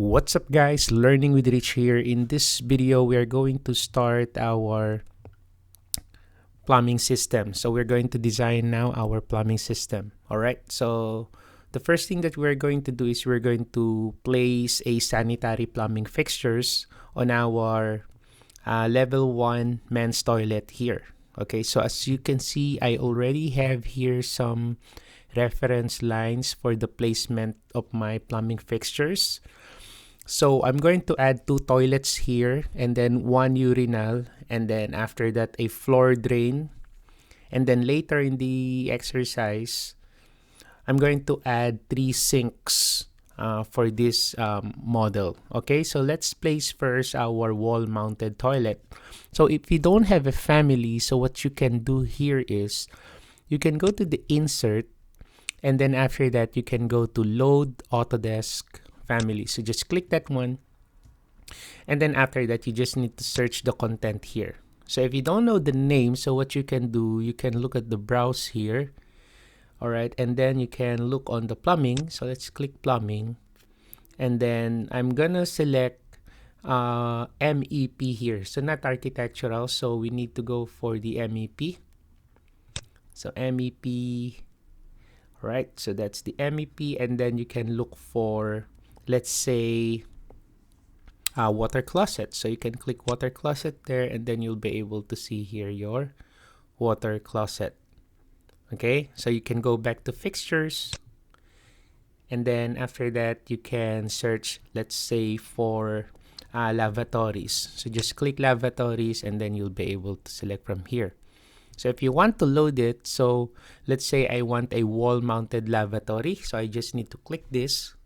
What's up guys, Learning with Rich here. In this video, we are going to start our plumbing system. So we're going to design now our plumbing system. Alright, so the first thing that we're going to do is we're going to place a sanitary plumbing fixtures on our level 1 men's toilet here. Okay, so as you can see, I already have here some reference lines for the placement of my plumbing fixtures. So I'm going to add 2 toilets here and then 1 urinal, and then after that a floor drain, and then later in the exercise I'm going to add 3 sinks for this model. Okay, so let's place first our wall mounted toilet. So if you don't have a family, so what you can do here is you can go to the insert, and then after that you can go to load Autodesk family. So just click that one, and then after that you just need to search the content here. So if you don't know the name, so what you can do, you can look at the browse here. All right, and then you can look on the plumbing. So let's click plumbing, and then I'm gonna select MEP here. So not architectural, so we need to go for the MEP. So MEP, right? So that's the MEP, and then you can look for, let's say, water closet. So you can click water closet there, and then you'll be able to see here your water closet. Okay, so you can go back to fixtures, and then after that you can search, let's say, for lavatories. So just click lavatories, and then you'll be able to select from here. So if you want to load it, so let's say I want a wall mounted lavatory, so I just need to click this,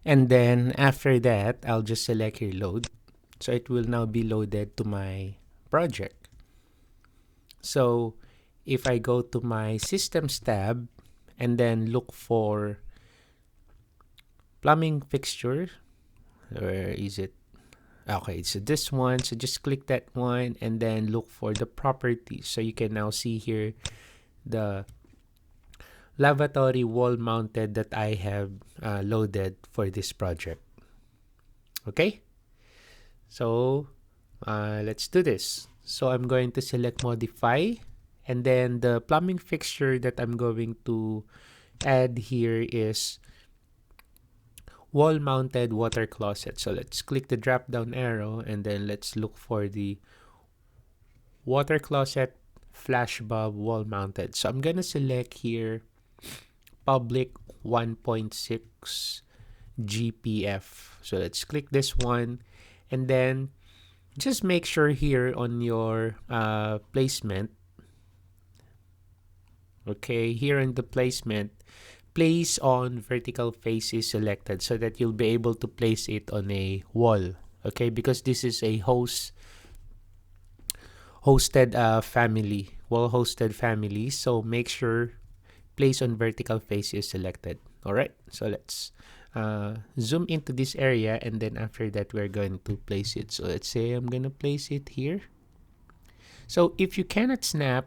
and then after that I'll just select here load. So it will now be loaded to my project. So if I go to my systems tab and then look for plumbing fixture, where is it? Okay, so this one. So just click that one and then look for the properties. So you can now see here the lavatory wall mounted that I have loaded for this project. Okay, so let's do this. So I'm going to select modify, and then the plumbing fixture that I'm going to add here is wall mounted water closet. So let's click the drop down arrow, and then let's look for the water closet flash bulb wall mounted. So I'm gonna select here public 1.6 GPF. So let's click this one, and then just make sure here on your placement, okay, here in the placement, place on vertical face is selected so that you'll be able to place it on a wall. Okay, because this is a hosted family, wall hosted family, so make sure place on vertical face is selected. All right, so let's zoom into this area, and then after that we're going to place it. So let's say I'm gonna place it here. So if you cannot snap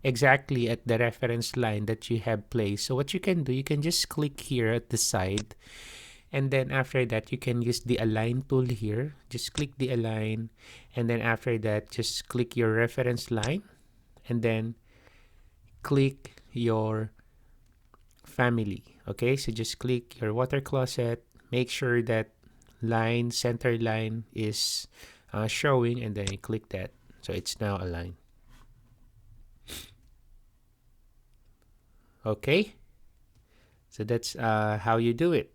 exactly at the reference line that you have placed, so what you can do, you can just click here at the side, and then after that you can use the align tool here. Just click the align, and then after that just click your reference line, and then click your family. Okay, so just click your water closet, make sure that line, center line is showing, and then you click that, so it's now aligned. Okay, so that's how you do it.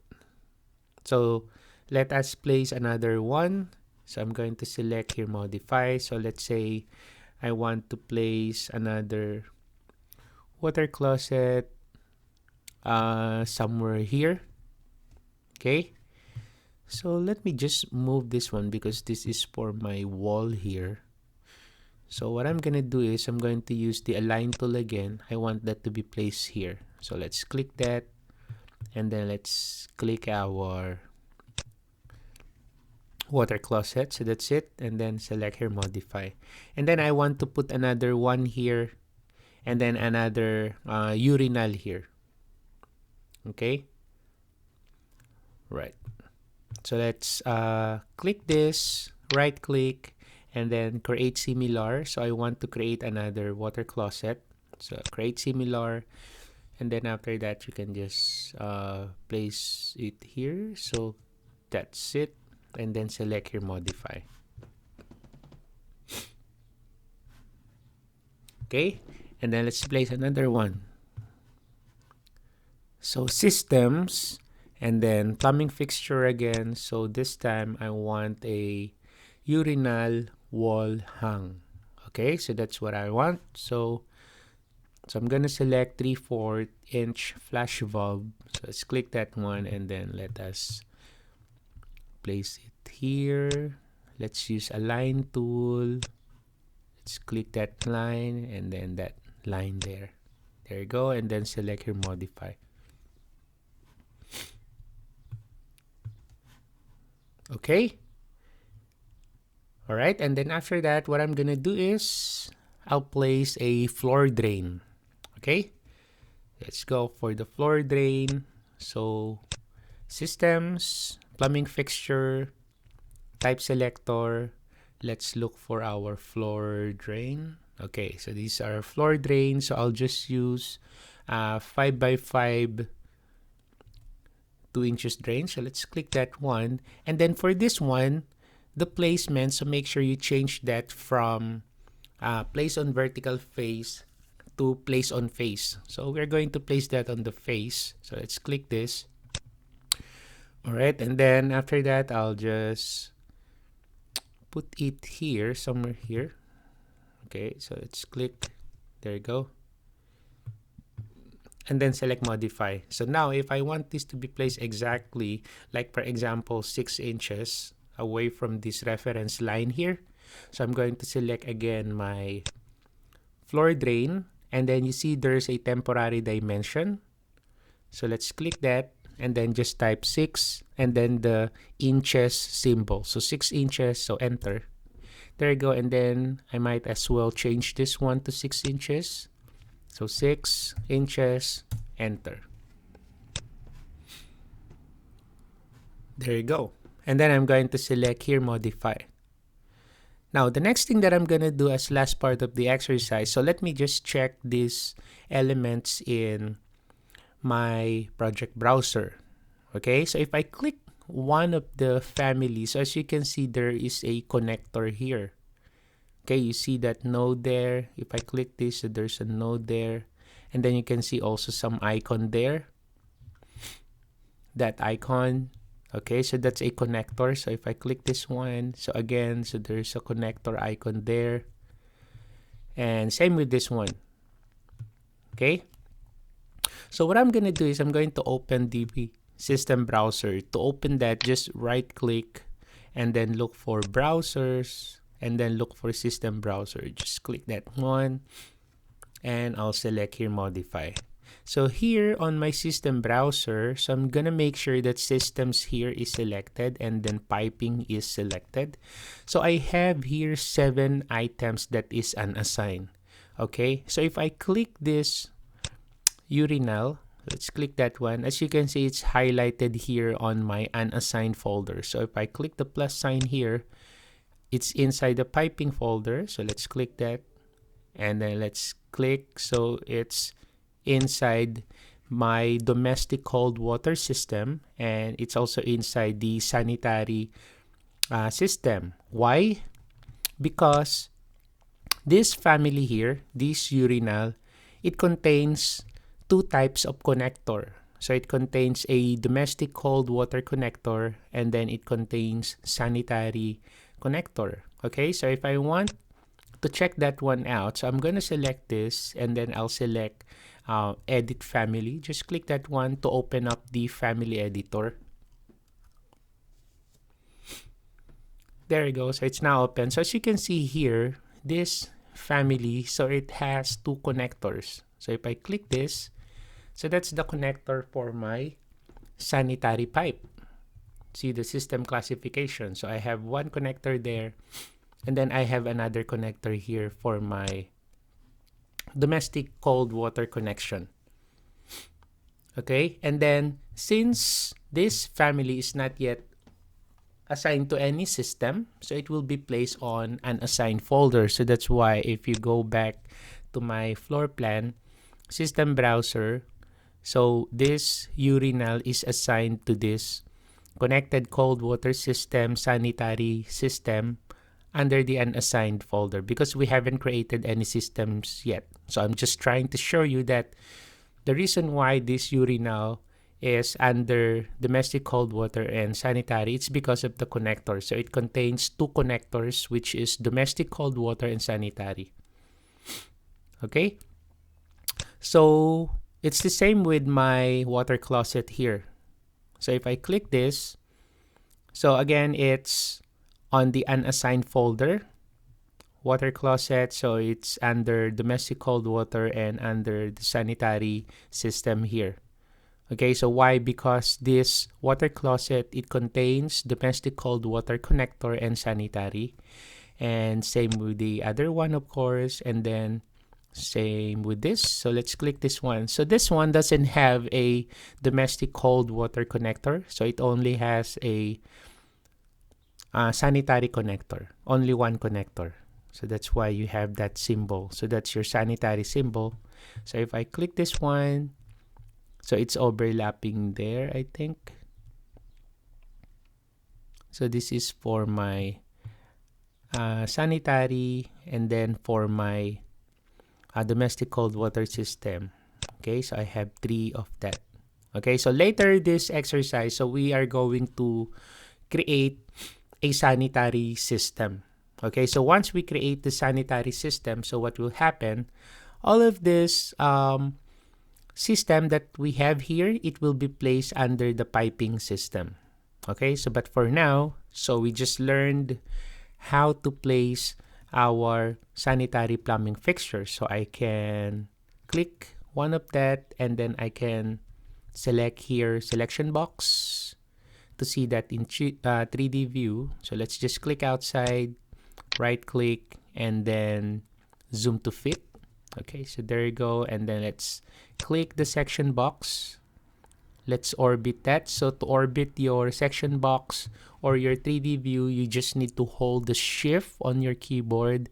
So let us place another one. So I'm going to select here modify. So let's say I want to place another water closet somewhere here. Okay, so let me just move this one because this is for my wall here. So what I'm gonna do is I'm going to use the align tool again. I want that to be placed here. So let's click that, and then let's click our water closet. So that's it, and then select here modify, and then I want to put another one here, and then another urinal here. Okay, right. So let's click this, right click, and then create similar. So I want to create another water closet. So create similar, and then after that you can just place it here. So that's it, and then select your modify. Okay, and then let's place another one. So systems, and then plumbing fixture again. So this time I want a urinal wall hang. Okay, so that's what I want. So I'm gonna select 3/4 inch flash valve. So let's click that one, and then let us place it here. Let's use align tool. Let's click that line, and then that line there. There you go, and then select your modify. Okay. All right, and then after that, what I'm gonna do is I'll place a floor drain. Okay, let's go for the floor drain. So systems, plumbing fixture, type selector. Let's look for our floor drain. Okay, so these are floor drains. So I'll just use 5x5 2 inches drain. So let's click that one, and then for this one, the placement, so make sure you change that from place on vertical face to place on face. So we're going to place that on the face. So let's click this. All right, and then after that, I'll just put it here, somewhere here. Okay, so let's click. There you go. And then select modify. So now if I want this to be placed exactly, like for example, 6 inches away from this reference line here. So I'm going to select again my floor drain, and then you see there's a temporary dimension. So let's click that, and then just type 6, and then the inches symbol. So 6 inches, so enter. There you go, and then I might as well change this one to 6 inches. So 6 inches, enter. There you go. And then I'm going to select here, modify. Now, the next thing that I'm going to do as last part of the exercise, so let me just check these elements in my project browser. Okay, so if I click one of the families, as you can see, there is a connector here. Okay, you see that node there. If I click this, so there's a node there. And then you can see also some icon there. That icon. Okay, so that's a connector. So if I click this one, so again, so there's a connector icon there. And same with this one. Okay. So what I'm going to do is I'm going to open the system browser. To open that, just right click and then look for browsers and then look for system browser. Just click that one and I'll select here modify. So here on my system browser, so I'm gonna make sure that systems here is selected and then piping is selected. So I have here 7 items that is unassigned. Okay, so if I click this urinal, let's click that one. As you can see, it's highlighted here on my unassigned folder. So if I click the plus sign here, it's inside the piping folder. So let's click that and then let's click. So it's inside my domestic cold water system, and it's also inside the sanitary system. Why? Because this family here, this urinal, it contains 2 types of connector. So it contains a domestic cold water connector, and then it contains sanitary connector. Okay, so if I want to check that one out, so I'm going to select this and then I'll select edit family. Just click that one to open up the family editor. There you go. So it's now open. So as you can see here, this family, so it has 2 connectors. So if I click this, so that's the connector for my sanitary pipe. See the system classification. So I have one connector there, and then I have another connector here for my domestic cold water connection. Okay, and then since this family is not yet assigned to any system, so it will be placed on an assigned folder. So that's why if you go back to my floor plan, system browser, so this urinal is assigned to this connected cold water system, sanitary system under the unassigned folder because we haven't created any systems yet. So I'm just trying to show you that the reason why this urinal is under domestic cold water and sanitary, it's because of the connector. So it contains two connectors, which is domestic cold water and sanitary. Okay? So it's the same with my water closet here. So if I click this, so again, it's on the unassigned folder, water closet. So it's under domestic cold water and under the sanitary system here. Okay, so why? Because this water closet, it contains domestic cold water connector and sanitary. And same with the other one, of course. And then same with this. So let's click this one. So this one doesn't have a domestic cold water connector. So it only has a sanitary connector. Only one connector. So that's why you have that symbol. So that's your sanitary symbol. So if I click this one, so it's overlapping there, I think. So this is for my sanitary, and then for my domestic cold water system. Okay, so I have 3 of that. Okay, so later this exercise, so we are going to create a sanitary system. Okay, so once we create the sanitary system, so what will happen, all of this system that we have here, it will be placed under the piping system. Okay, so but for now, so we just learned how to place our sanitary plumbing fixtures. So I can click one of that, and then I can select here selection box to see that in 3D view. So let's just click outside, right click, and then zoom to fit. Okay, so there you go. And then let's click the section box. Let's orbit that. So to orbit your section box or your 3D view, you just need to hold the shift on your keyboard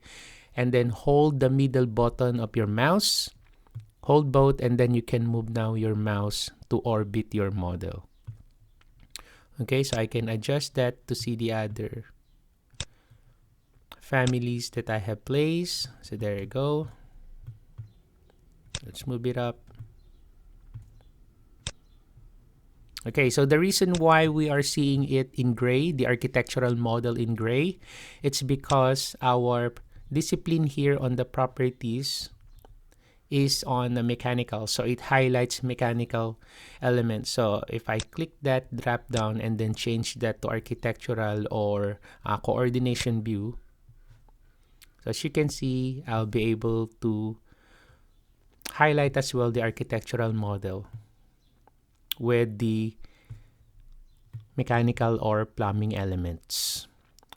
and then hold the middle button of your mouse. Hold both, and then you can move now your mouse to orbit your model. Okay, so I can adjust that to see the other families that I have placed. So there you go. Let's move it up. Okay, so the reason why we are seeing it in gray, the architectural model in gray, it's because our discipline here on the properties is on the mechanical. So it highlights mechanical elements. So if I click that drop down and then change that to architectural or coordination view, so as you can see, I'll be able to highlight as well the architectural model with the mechanical or plumbing elements.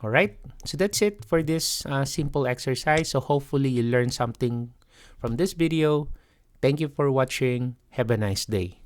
All right, so that's it for this simple exercise. So hopefully you learned something from this video. Thank you for watching. Have a nice day.